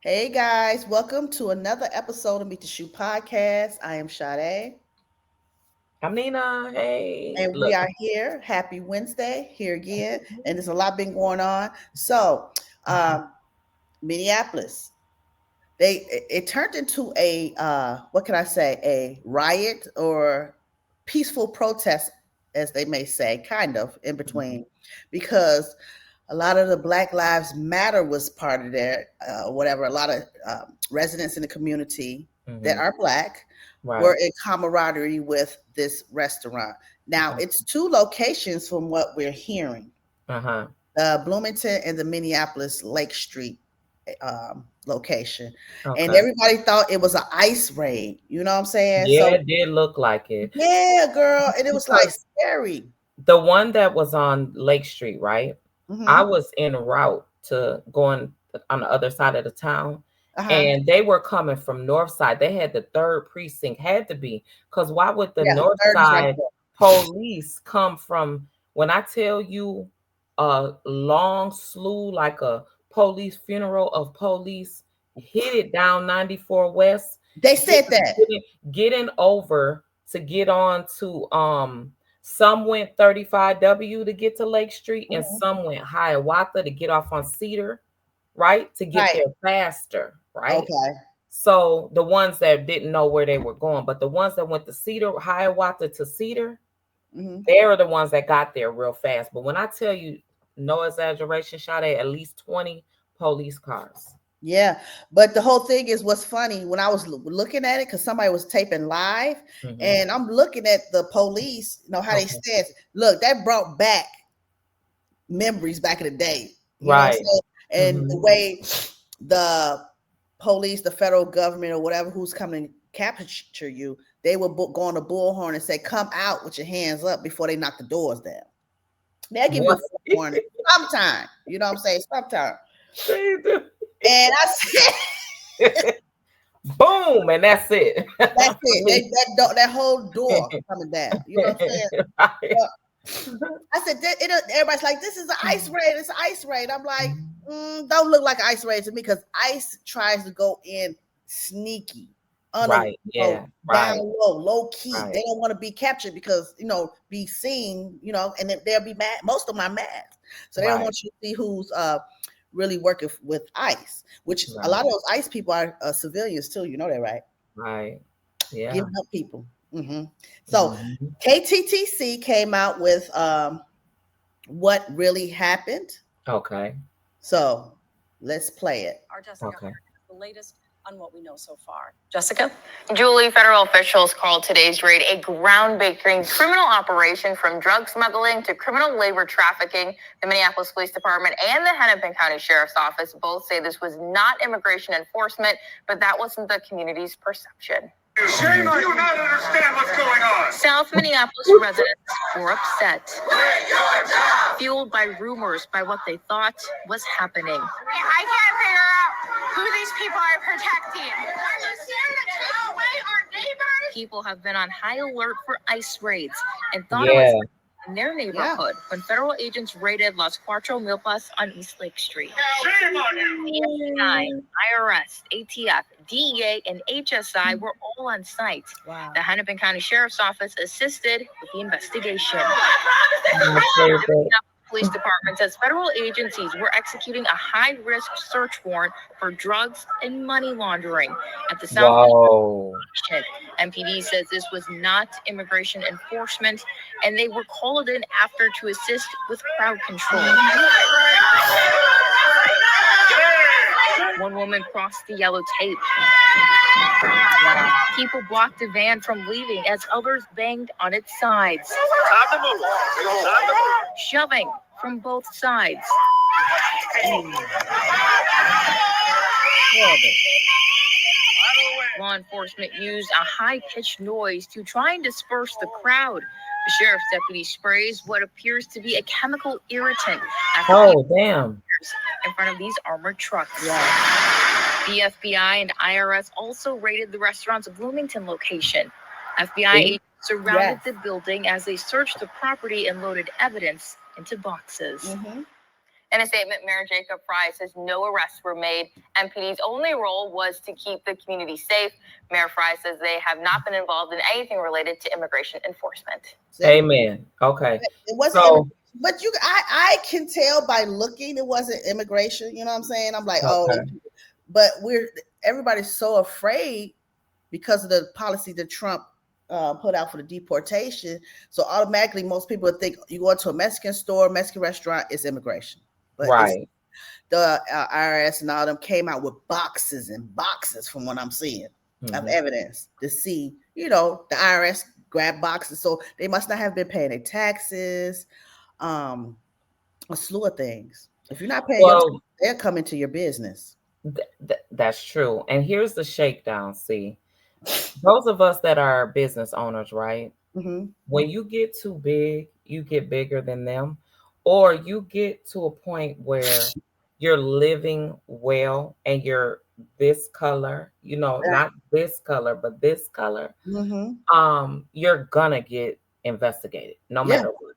Hey guys, welcome to another episode of Meet the Shoe podcast. I am Sade, I'm Nina. Hey, and we look. are here. Happy Wednesday, here again, and there's a lot been going on. So, um, Minneapolis, it turned into a what can I say, a riot or peaceful protest, as they may say, kind of in between, because a lot of the Black Lives Matter was part of there, whatever. A lot of residents in the community that Mm-hmm. are Black were Right. in camaraderie with this restaurant. Now, it's two locations from what we're hearing, Uh-huh. Bloomington and the Minneapolis Lake Street location. And Okay. everybody thought it was an ice raid. You know what I'm saying? Yeah, So, it did look like it. yeah, girl. And it was like Because scary. the one that was on Lake Street, right? I Hmm. was en route to going on the other side of the town, Uh huh. and they were coming from north side. They had the third precinct, had to be, because why would the Yeah, north third is right side there. police come from, when I tell you, a long slew, like a police funeral of police, hit it down 94 West, They get, said that. getting over to get on to some went 35W to get to Lake Street, and Mhm. some went Hiawatha to get off on Cedar, right? To get Right. there faster, right? Okay. So the ones that didn't know where they were going, but the ones that went to Cedar, Hiawatha to Cedar, Hmm. they're the ones that got there real fast. But when I tell you, no exaggeration, shot at least 20 police cars. Yeah, but the whole thing is what's funny when I was looking at it because somebody was taping live, Hmm. and I'm looking at the police. You know how they Okay. stance. Look, that brought back memories back in the day. You know what I'm Right. saying? And Hmm. the way the police, the federal government, or whatever who's coming to capture you, they would go on a bullhorn and say, "Come out with your hands up" before they knock the doors down. They'll give you a What forewarning sometime. You know what I'm saying? Sometime. they do. And I said, Boom, and that's it. that's For it. me. That whole door coming down. You know what I'm saying? Right. But I said, everybody's like, this is an ice raid. It's an ice raid. I'm like, don't look like an ice raid to me because ice tries to go in sneaky, Right. Yeah. down Right. low, low key. Right. They don't want to be captured because, be seen, and then they'll be mad. Most of them are mad. So they don't Right. want you to see who's really working with ICE, which a Right. lot of those ICE people are civilians too. You know that, right? Right. Yeah. Giving up people. So Mhm. KTTC came out with what really happened. Okay. So let's play it. Our Jessica Okay. has the latest on what we know so far. Jessica? Julie, federal officials called today's raid a groundbreaking criminal operation from drug smuggling to criminal labor trafficking. The Minneapolis Police Department and the Hennepin County Sheriff's Office both say this was not immigration enforcement, but that wasn't the community's perception. Shame on you not understand what's going on. South Minneapolis residents were upset, fueled by rumors by what they thought was happening. I can't figure out who these people are protecting. Are you scared to take away our neighbors? People have been on high alert for ICE raids and thought it Yeah. was in their neighborhood when federal agents raided Las Cuatro Milpas on East Lake Street. Shame on you. The FBI, IRS, ATF, DEA, and HSI were all on site. Wow. The Hennepin County Sheriff's Office assisted with the investigation. My favorite. Police Department says federal agencies were executing a high-risk search warrant for drugs and money laundering at the South Whoa. Station. MPD says this was not immigration enforcement, and they were called in after to assist with crowd control. One woman crossed the yellow tape. People blocked the van from leaving as others banged on its sides, Time to move. Time to move. shoving from both sides. Horrible. Law enforcement used a high-pitched noise to try and disperse the crowd. The sheriff's deputy sprays what appears to be a chemical irritant after Oh, damn. in front of these armored trucks. Yeah. The FBI and IRS also raided the restaurant's Bloomington location. FBI agents surrounded the building as they searched the property and loaded evidence into boxes. In a statement, Mayor Jacob Fry says no arrests were made. MPD's only role was to keep the community safe. Mayor Fry says they have not been involved in anything related to immigration enforcement. Amen. Okay. It wasn't, but I can tell by looking, it wasn't immigration. You know what I'm saying? I'm like, okay. But everybody's so afraid because of the policy that Trump put out for the deportation. So automatically, most people think you go into a Mexican store, Mexican restaurant, it's immigration. But right. The IRS and all them came out with boxes and boxes, from what I'm seeing, of evidence to see, the IRS grab boxes. So they must not have been paying their taxes, a slew of things. If you're not paying your taxes, they'll come into your business. That's true. And here's the shakedown. See, those of us that are business owners, right? When you get too big, you get bigger than them, or you get to a point where you're living well and you're this color, not this color, but this color, you're gonna get investigated no matter what.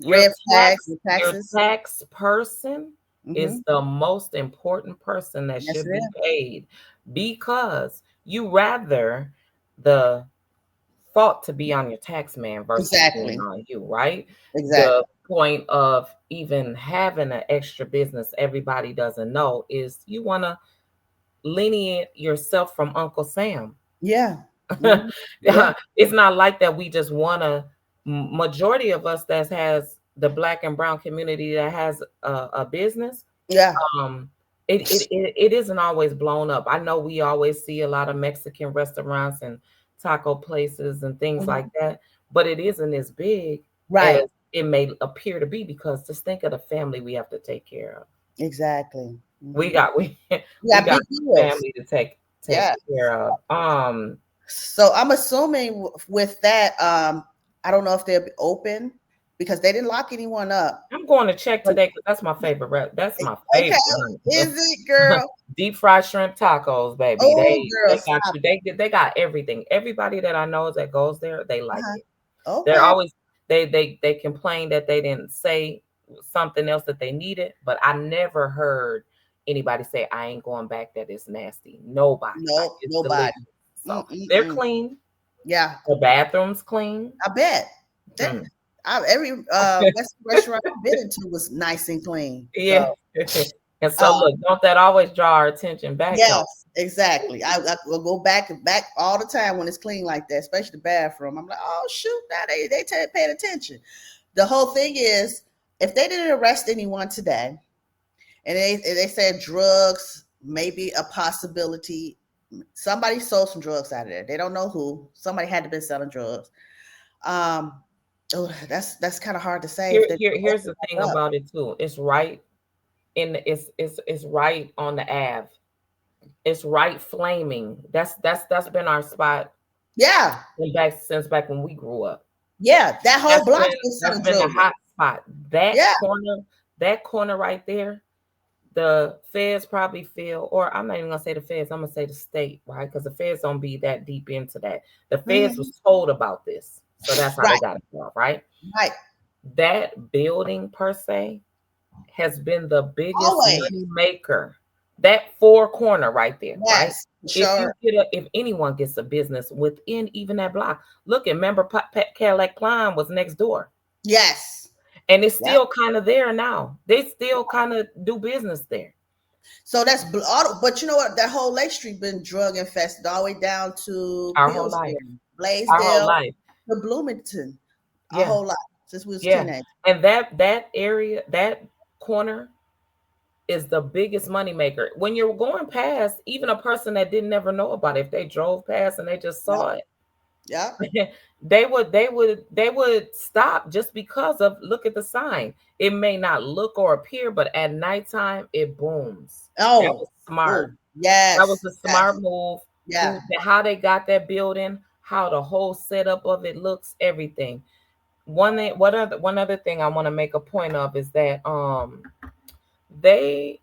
Red flags, your tax person is the most important person that should be paid, because you rather the fault to be on your tax man versus being on you, right? The point of even having an extra business everybody doesn't know is you want to lineate yourself from Uncle Sam. It's not like that. We just want to, majority of us that has the Black and brown community that has a business, it isn't always blown up. I know we always see a lot of Mexican restaurants and taco places and things like that, but it isn't as big as it may appear to be, because just think of the family we have to take care of. Exactly. We got family to take care of. So I'm assuming with that, I don't know if they'll be open because they didn't lock anyone up. I'm going to check today because that's my favorite. That's my favorite. Is it, girl? Deep fried shrimp tacos, baby. They got everything. Everybody that I know that goes there, they like it. They're always they complain that they didn't say something else that they needed, but I never heard anybody say I ain't going back, that it's nasty. Nobody. Nobody. So they're clean. Yeah. The bathroom's clean. I bet. Every Western restaurant I've been into was nice and clean. Yeah. So. And so look, don't that always draw our attention back? Yes, exactly. I will go back all the time when it's clean like that, especially the bathroom. I'm like, oh shoot, now they paying attention. The whole thing is, if they didn't arrest anyone today, and they said drugs may be a possibility, somebody sold some drugs out of there. They don't know who. Somebody had to be selling drugs. That's kind of hard to say. Here's the thing about it too. It's right. It's right on the Ave. It's right flaming. That's been our spot. Yeah. Since back when we grew up. Yeah, that whole block has been a hot spot. That corner right there, the feds probably feel, or I'm not even gonna say the feds, I'm gonna say the state, right? Because the feds don't be that deep into that. The feds was told about this. So that's how they got involved, right? Right. That building per se has been the biggest money maker. That four corner right there, right? Sure. If anyone gets a business within even that block, look, remember Cadillac Klein was next door. Yes. And it's still kind of there now. They still kind of do business there. So that's, but you know what? That whole Lake Street been drug infested all the way down to our whole life. Blaisdell, our whole life. To Bloomington, our whole life since we was teenagers. And that area, that corner is the biggest money maker. When you're going past, even a person that didn't ever know about it, if they drove past and they just saw it, they would stop just because of, look at the sign. It may not look or appear, but at nighttime it booms. Oh, that was smart. Yes, that was a smart move. Yeah, how they got that building, how the whole setup of it looks, everything. One other thing I want to make a point of is that they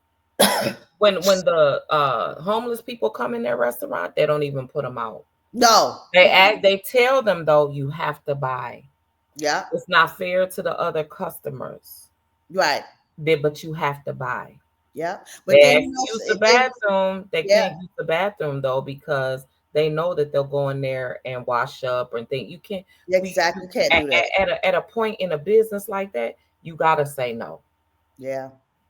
when the homeless people come in their restaurant, they don't even put them out. No, they tell them though, you have to buy. Yeah, it's not fair to the other customers. Right. But you have to buy. Yeah, but They then ask to use the bathroom. They can't use the bathroom though because they know that they'll go in there and wash up and think you can't. Exactly, you can't do that. At a point in a business like that, you gotta say no. Yeah.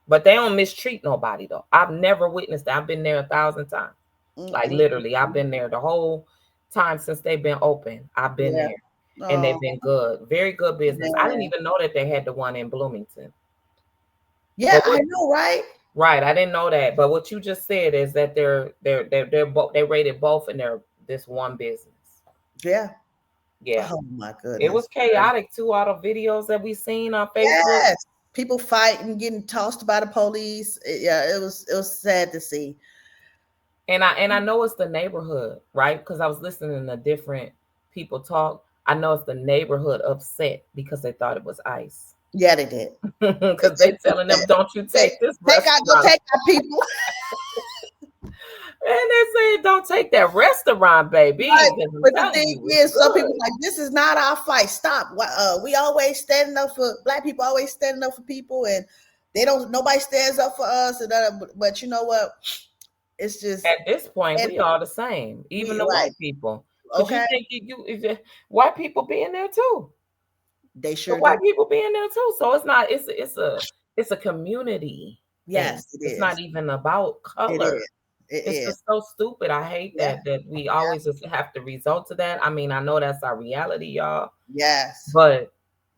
But they don't mistreat nobody though. I've never witnessed that. I've been there 1,000 times. Like literally, I've been there the whole time since they've been open. I've been there, and they've been good, very good business. I didn't even know that they had the one in Bloomington. Yeah, I know, right? Right, I didn't know that. But what you just said is that they're both, they rated both in their this one business. Yeah. Yeah. Oh my goodness. It was chaotic too. All the videos that we seen on Facebook. Yes. People fighting, getting tossed by the police. Yeah, it was sad to see. And I know it's the neighborhood, right? Because I was listening to different people talk. I know it's the neighborhood upset because they thought it was ICE. Yeah, they did. Because they telling them, "Don't you take this restaurant? Don't take our people." And they say, "Don't take that restaurant, baby." Right. But the thing is, some people like, this is not our fight. Stop. We always standing up for black people. Always standing up for people, and nobody stands up for us. And but you know what? It's just at this point we all the same, even the white people. Okay, you think white people be in there too? They sure. White people be in there too. So it's not. It's a community. Yes, it's not even about color. It's just so stupid. I hate that we always just have to resort to that. I mean, I know that's our reality, y'all. Yes. But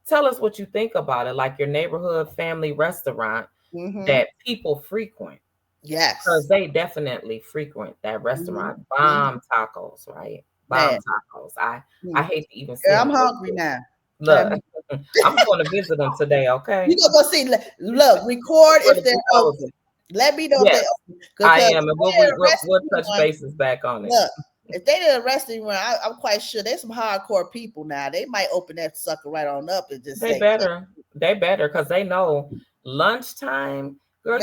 tell us what you think about it, like your neighborhood family restaurant that people frequent. Yes. Because they definitely frequent that restaurant. Bomb tacos, right? Bomb tacos. I hate to even say I'm hungry now. Look, I'm going to visit them today, okay? You gonna go see. Look, record if they're open. Let me know if they're open. I am, and we'll touch bases back on it. Look, if they did a restaurant, I'm quite sure there's some hardcore people now. They might open that sucker right on up and just they better because they know lunchtime. Girl,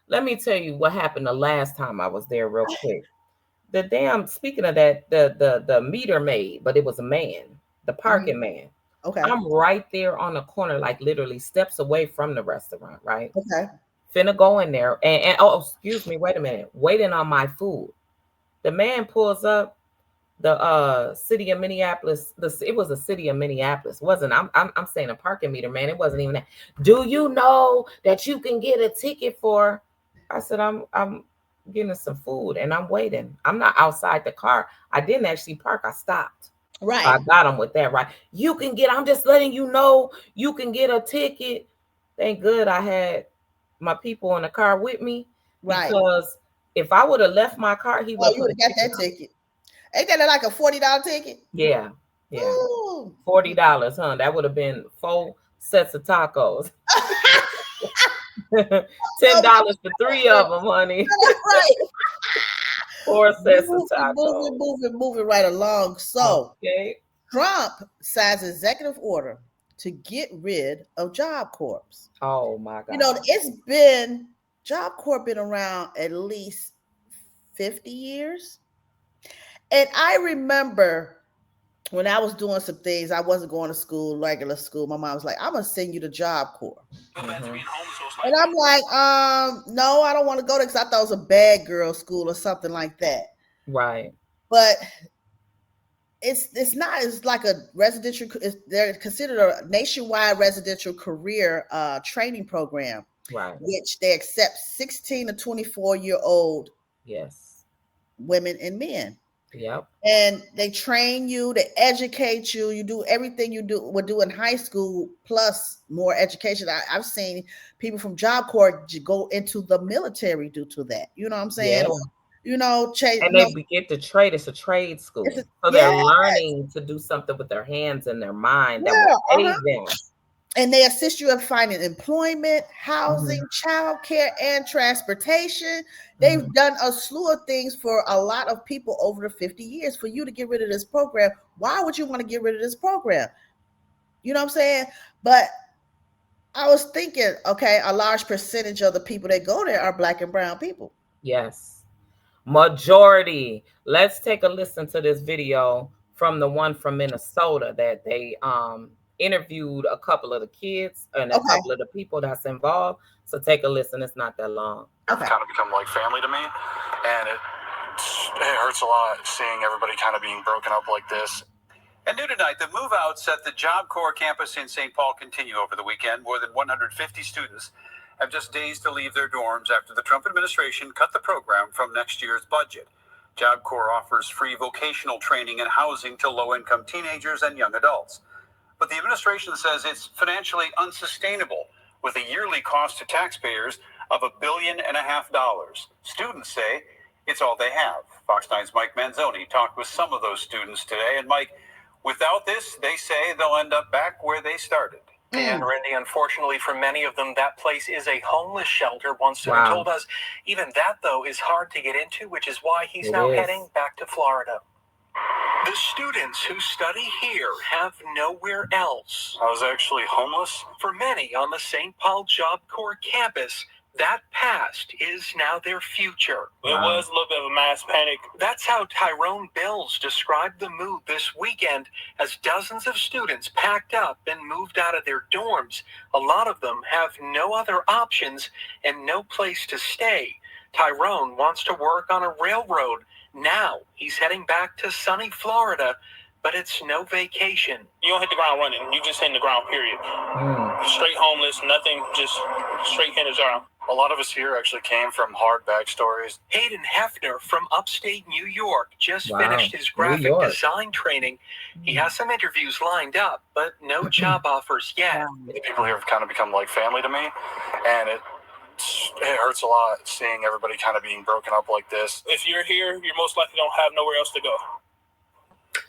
let me tell you what happened the last time I was there real quick. The damn, speaking of that, the meter maid, but it was a man, the parking man. Okay. I'm right there on the corner, like literally steps away from the restaurant, right? Okay. Finna go in there and oh, excuse me, wait a minute, waiting on my food. The man pulls up, the city of Minneapolis. It was a city of Minneapolis, wasn't? I'm saying a parking meter, man. It wasn't even that. Do you know that you can get a ticket for? I said I'm getting some food and I'm waiting. I'm not outside the car. I didn't actually park. I stopped. Right. So I got him with that. Right. You can get. I'm just letting you know you can get a ticket. Thank good I had my people in the car with me. Right. Because if I would have left my car, he would have got that ticket. Ain't that like a $40 ticket? Yeah. Yeah. Ooh. $40, huh? That would have been 4 sets of tacos. $10 for 3 of them, honey. Right. 4 sets of tacos. Moving right along. So Trump signs executive order to get rid of JobCorp. Oh my God. You know, JobCorp been around at least 50 years. And I remember when I was doing some things, I wasn't going to school, regular school. My mom was like, I'm going to send you to JobCorp. And I'm like, no, I don't want to go there because I thought it was a bad girl school or something like that. Right. But it's not. It's like a residential. They're considered a nationwide residential career training program. Right. Which they accept 16 to 24-year-old women and men. Yep. And they train you, they educate you. You do everything you would do in high school, plus more education. I've seen people from JobCorp go into the military due to that. You know what I'm saying? Yeah. Or, you know, they get to trade. It's a trade school, so they're learning to do something with their hands and their mind that will aid them. And they assist you in finding employment, housing, childcare, and transportation. They've done a slew of things for a lot of people over the 50 years. For you to get rid of this program, why would you want to get rid of this program? You know what I'm saying? But I was thinking, okay, a large percentage of the people that go there are Black and brown people. Yes. Majority. Let's take a listen to this video from the one from Minnesota that they interviewed a couple of the kids and a couple of the people that's involved. So take a listen. It's not that long. It's kind of become like family to me, and it hurts a lot seeing everybody kind of being broken up like this. And new tonight, the move-outs at the JobCorp campus in St. Paul continue over the weekend. More than 150 students have just days to leave their dorms after the Trump administration cut the program from next year's budget. JobCorp offers free vocational training and housing to low-income teenagers and young adults. But the administration says it's financially unsustainable, with a yearly cost to taxpayers of $1.5 billion. Students say it's all they have. Fox 9's Mike Manzoni talked with some of those students today. And Mike, without this, they say they'll end up back where they started. And Randy, unfortunately for many of them, that place is a homeless shelter. One student told us even that, though, is hard to get into, which is why he's now heading back to Florida. The students who study here have nowhere else. I was actually homeless. For many on the St. Paul JobCorp campus, that past is now their future. It was a little bit of a mass panic. That's how Tyrone Bills described the move this weekend as dozens of students packed up and moved out of their dorms. A lot of them have no other options and no place to stay. Tyrone wants to work on a railroad. Now he's heading back to sunny Florida, but it's no vacation. You don't hit the ground running. You just hit the ground, period. Straight homeless, nothing, just straight hit the ground. A lot of us here actually came from hard backstories. Hayden Hefner from upstate New York just finished his graphic design training. He has some interviews lined up, but no job offers yet. The people here have kind of become like family to me, and it hurts a lot seeing everybody kind of being broken up like this. If you're here, you most likely don't have nowhere else to go.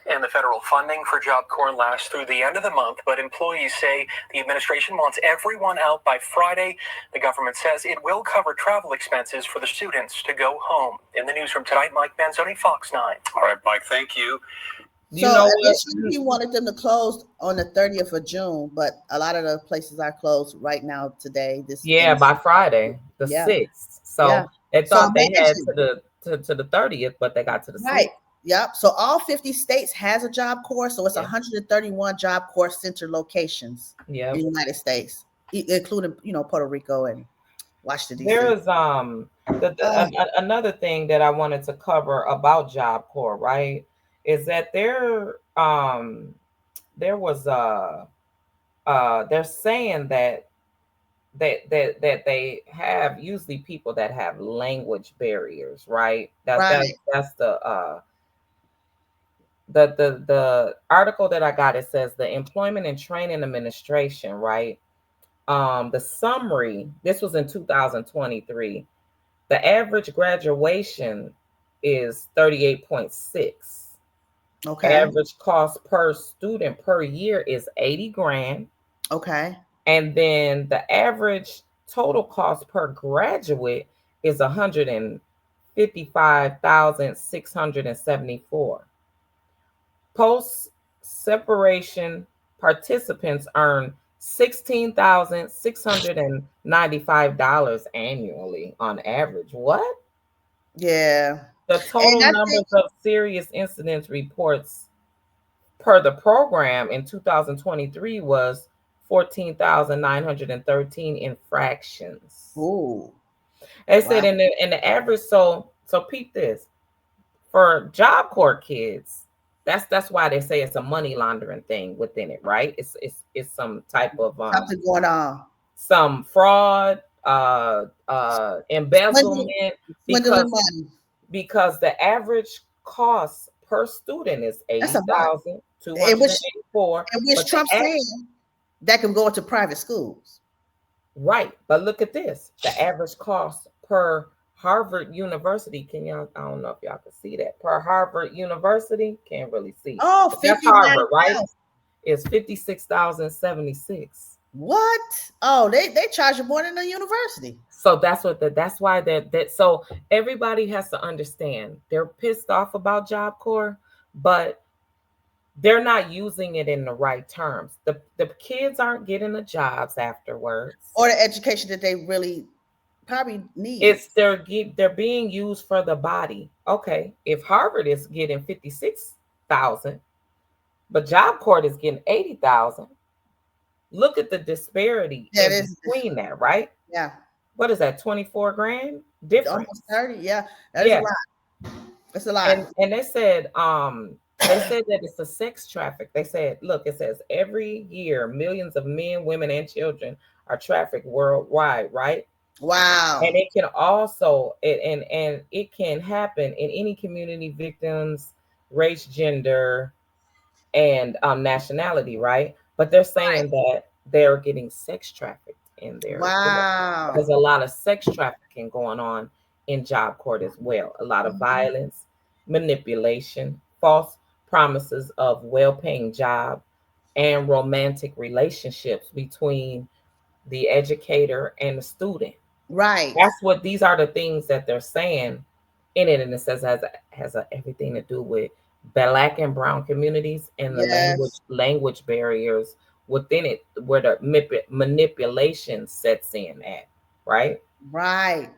And the federal funding for JobCorp lasts through the end of the month, but employees say the administration wants everyone out by Friday. The government says it will cover travel expenses for the students to go home. In the newsroom tonight, Mike Manzoni, Fox 9. All right, Mike, thank you. So initially he wanted them to close on the 30th of June, but a lot of the places are closed right now today. By Friday, the 6th. So they thought they had to the 30th, but they got to the 6th. Yep. So all 50 states has a JobCorp. So it's 131 JobCorp center locations in the United States, including, Puerto Rico and Washington, D.C. There's another thing that I wanted to cover about JobCorp, right? Is that there was they're saying that they have usually people that have language barriers, right? That's the article that I got. It says the Employment and Training Administration, right? The summary, this was in 2023. The average graduation is 38.6. Okay. Average cost per student per year is $80,000. Okay. And then the average total cost per graduate is $155,674. Post-separation participants earn $16,695 annually on average. What? Yeah. The total numbers of serious incidents reports per the program in 2023 was 14,913 infractions. Ooh. They said in the average, so peep this. For JobCorp kids, that's why they say it's a money laundering thing within it, right? It's some type of something going on. Some fraud, embezzlement, because the average cost per student is $80,284. And which Trump's saying that can go into private schools. Right. But look at this. The average cost per Harvard University, I don't know if y'all can see that. Per Harvard University, can't really see. Oh, that's Harvard, right? It's $56,076. What? Oh, they charge you more than the university. So that's why that so everybody has to understand they're pissed off about JobCorp, but they're not using it in the right terms. The kids aren't getting the jobs afterwards, or the education that they really probably need. They're being used for the body. Okay, if Harvard is getting 56,000, but JobCorp is getting 80,000, look at the disparity between that, right? Yeah. What is that? 24 grand difference? Almost 30. Yeah. That's a lot. That's a lot. And they said that it's a sex traffic. They said, look, it says every year millions of men, women, and children are trafficked worldwide, right? Wow. And it can also and it can happen in any community, victims, race, gender, and nationality, right? But they're saying that they're getting sex trafficked in there. Wow. There's a lot of sex trafficking going on in JobCorp as well. A lot of violence, manipulation, false promises of well-paying job, and romantic relationships between the educator and the student. Right. That's what these are the things that they're saying in it, and it says has everything to do with Black and brown communities and the language barriers within it, where the manipulation sets in at, right? Right.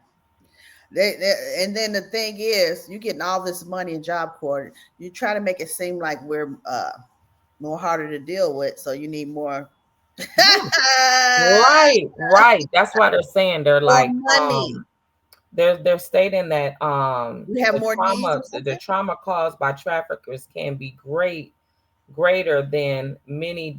And then the thing is, you're getting all this money in JobCorp. You try to make it seem like we're more harder to deal with, so you need more. Right. That's why they're saying they're like money. They're stating that we have more needs. The trauma caused by traffickers can be greater than many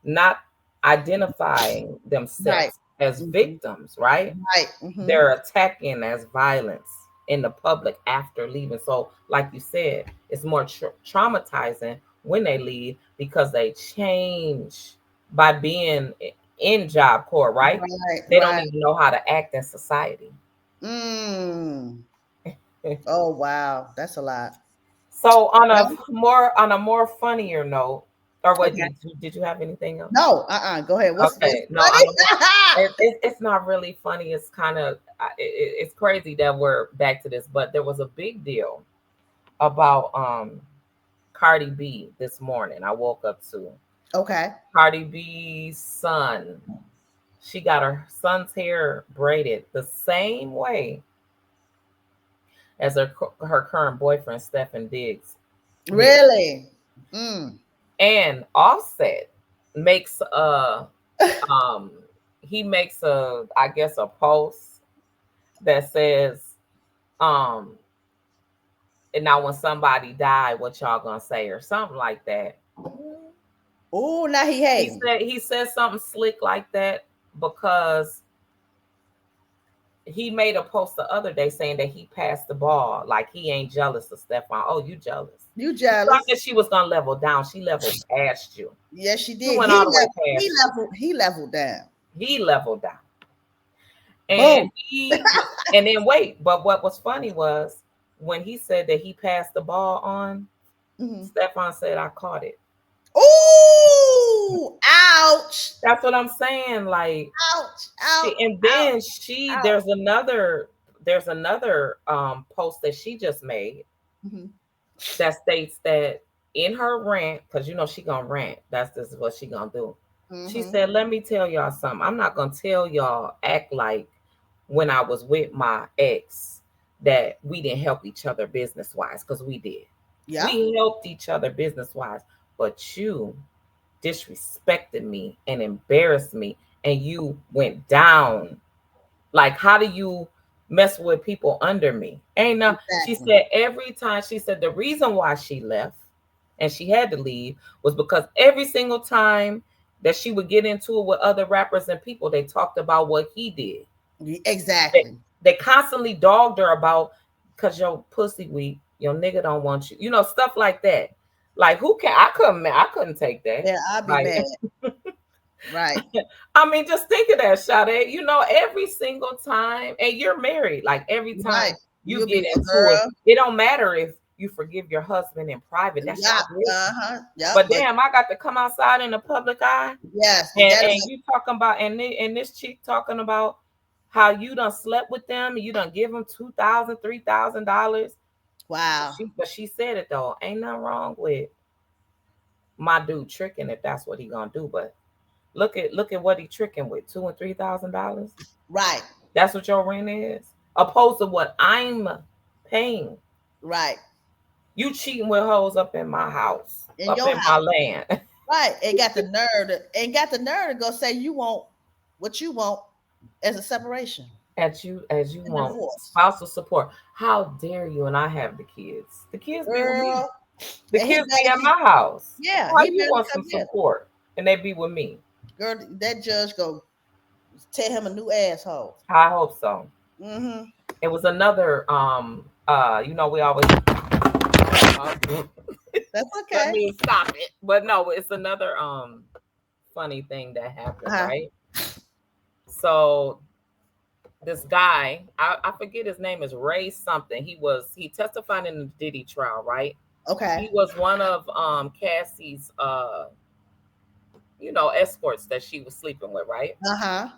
not identifying themselves as victims, right? Right. They're attacking as violence in the public after leaving. So, like you said, it's more traumatizing when they leave because they change by being in JobCorp, right? They don't even know how to act in society. Oh wow, that's a lot. So on a more funnier note, or what did you have anything else? No, go ahead. What's no, it's not really funny. It's kind of it's crazy that we're back to this, but there was a big deal about Cardi B this morning. I woke up to Cardi B's son. She got her son's hair braided the same way as her current boyfriend, Stephen Diggs. Really? And Offset makes he makes I guess a post that says and now when somebody died, what y'all gonna say, or something like that. Oh, now he hates. He said something slick like that because he made a post the other day saying that he passed the ball, like he ain't jealous of Stefan. Oh, you jealous? You jealous? You thought that she was gonna level down. She leveled past you. Yes, she did. He went all the way past he leveled down. He leveled down. And and then wait. But what was funny was when he said that he passed the ball on, Stefan said, "I caught it." Ooh, ouch. That's what I'm saying. Like, ouch. And then there's another post that she just made that states that in her rant, because you know she gonna rant. This is what she gonna do. She said, "Let me tell y'all something. I'm not gonna tell y'all act like when I was with my ex that we didn't help each other business wise, because we did. Yeah, we helped each other business wise, but you disrespected me and embarrassed me, and you went down. Like, how do you mess with people under me? Ain't no." She said every time, she said the reason why she left and she had to leave was because every single time that she would get into it with other rappers and people, they talked about what he did. Exactly. They constantly dogged her about, because your pussy weak, your nigga don't want you, you know, stuff like that. Like, who can I couldn't take that. Yeah, I'd be mad. Right. I mean, just think of that, Sade. You know, every single time, and you're married, like every time you get into it, it don't matter if you forgive your husband in private. That's but damn, I got to come outside in the public eye. Yes. And you talking about, and this chick talking about how you done slept with them and you done give them $2,000, $3,000. Wow. But she said it though. Ain't nothing wrong with my dude tricking if that's what he gonna do. But look at what he tricking with, $2,000 and $3,000. Right. That's what your rent is, opposed to what I'm paying. Right. You cheating with hoes up in my house, up in my land. Right. Ain't got the nerve to go say you want what you want as a separation. As you And want divorce. spousal support. How dare you? And I have the kids. The kids be with me. Girl. The and he kids be better at my house. Yeah, Why he you better want come some in. support? And they be with me. Girl, that judge go tell him a new asshole. I hope so. Mm-hmm. It was another you know, we always That's let okay. me stop it. But no, it's another funny thing that happened, right? So this guy, I forget his name, is Ray something. He testified in the Diddy trial, right? Okay. He was one of Cassie's you know, escorts that she was sleeping with, right? Uh-huh.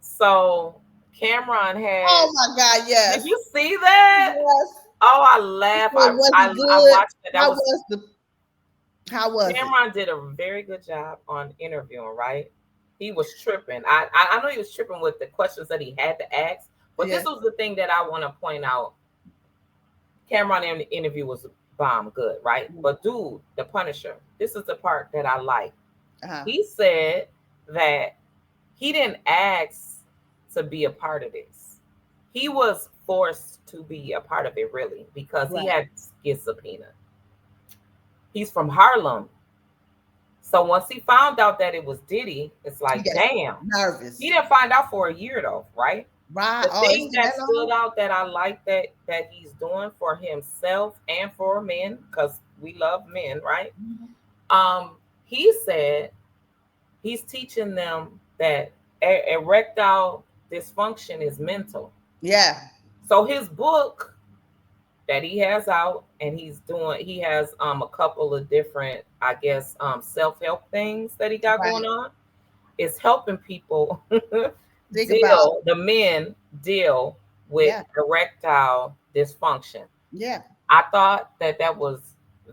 So Cameron had, oh my God, yes. Did you see that? Yes. Oh, I laughed. Was I watched it. How was Cameron did a very good job on interviewing, right? He was tripping. I know he was tripping with the questions that he had to ask, but this was the thing that I want to point out. Cameron in the interview was bomb good, right? But dude, the Punisher, this is the part that I like. He said that he didn't ask to be a part of this. He was forced to be a part of it, really, because he had to get subpoenaed. He's from Harlem. So once he found out that it was Diddy, it's like, damn. Nervous. He didn't find out for a year though, right? Right. The thing that stood out that I like that he's doing for himself and for men, because we love men, right? Mm-hmm. He said he's teaching them that erectile dysfunction is mental. Yeah. So his book that he has out, and he has a couple of different, I guess, self-help things that he got going on, is helping people the men deal with erectile dysfunction. Yeah. I thought that was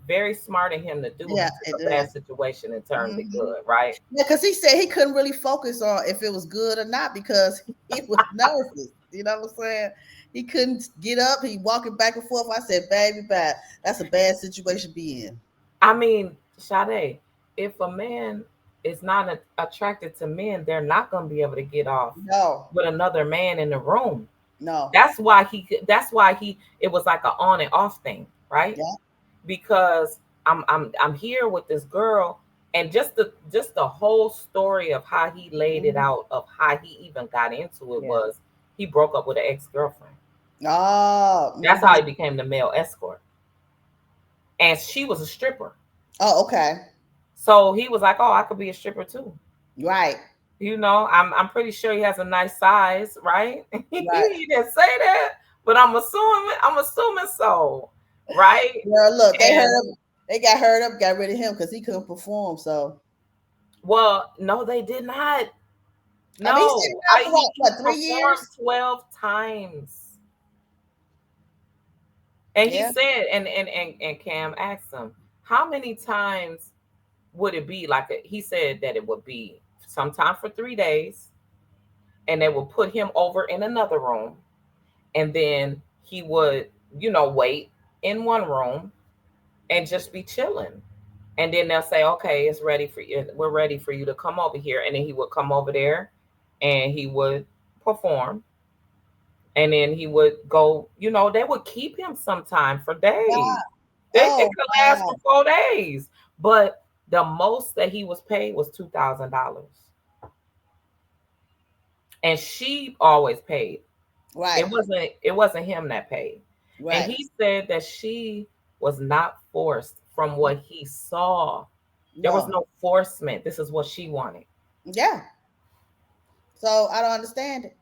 very smart of him to do. Yeah, He took a bad situation and turned it good, right? Yeah, because he said he couldn't really focus on if it was good or not because he was nervous. You know what I'm saying? He couldn't get up. He walking back and forth. I said, baby, that's a bad situation to be in. I mean, Sade, if a man is not attracted to men, they're not going to be able to get off with another man in the room. No. That's why it was like an on and off thing, right? Yeah. Because I'm here with this girl, and just the whole story of how he laid it out, of how he even got into it, was he broke up with an ex-girlfriend. Oh, that's how he became the male escort, and she was a stripper. Oh, okay. So he was like, "Oh, I could be a stripper too." Right. You know, I'm pretty sure he has a nice size, right? Right. He didn't say that, but I'm assuming so, right? Well, look, they got hurt up, got rid of him because he couldn't perform. So, well, no, they did not. No, he 3 years, 12 times. And he said, and Cam asked him, how many times would it be? He said that it would be sometime for 3 days, and they would put him over in another room, and then he would, wait in one room and just be chilling. And then they'll say, okay, it's ready for you. We're ready for you to come over here. And then he would come over there and he would perform. And then he would go, they would keep him sometime for days. Wow. It could last for 4 days. But the most that he was paid was $2,000. And she always paid. Right. It wasn't him that paid. Right. And he said that she was not forced from what he saw. There was no forcement. This is what she wanted. Yeah. So I don't understand it.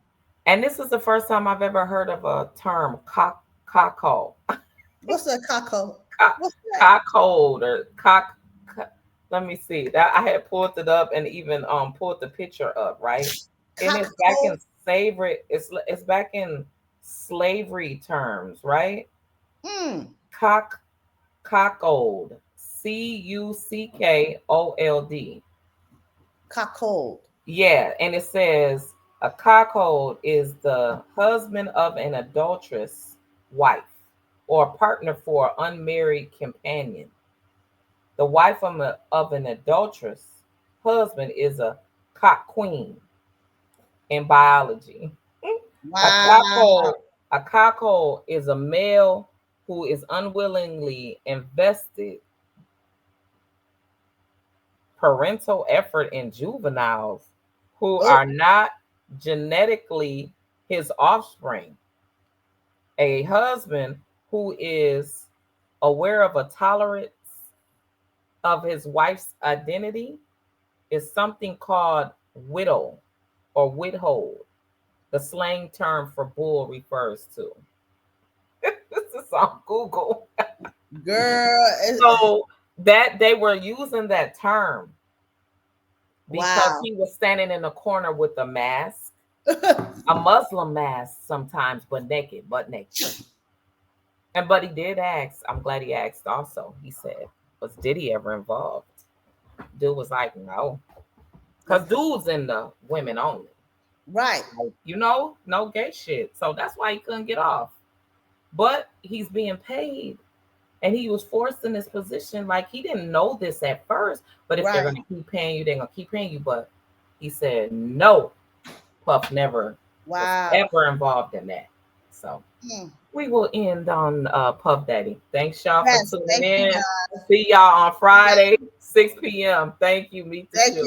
And this is the first time I've ever heard of a term, cockhold. What's a cockhold? Cockhold or cock. Let me see. That I had pulled it up and even pulled the picture up, right? And it's back in slavery. It's back in slavery terms, right? Cockhold. Cuckold. Cockhold. Yeah, and it says a cockhold is the husband of an adulterous wife or partner for an unmarried companion. The wife of an adulterous husband is a cock queen in biology. Wow. A cockhole is a male who is unwillingly invested parental effort in juveniles who are not genetically his offspring. A husband who is aware of a tolerance of his wife's identity is something called widow or withhold. The slang term for bull refers to. This is on Google. Girl. So that they were using that term because Wow. he was standing in the corner with a mask, a Muslim mask sometimes, but naked. But he did ask. I'm glad he asked also. He said, was Diddy ever involved? Dude was like, no. Because dudes in the women only. Right. You know, no gay shit. So that's why he couldn't get off. But he's being paid. And he was forced in this position. Like, he didn't know this at first. But if they're going to keep paying you, they're going to keep paying you. But he said, no, Puff never was ever involved in that. So we will end on Puff Daddy. Thanks, y'all, for tuning in. See y'all on Friday, 6 p.m. Thank you. Meet the Shoe.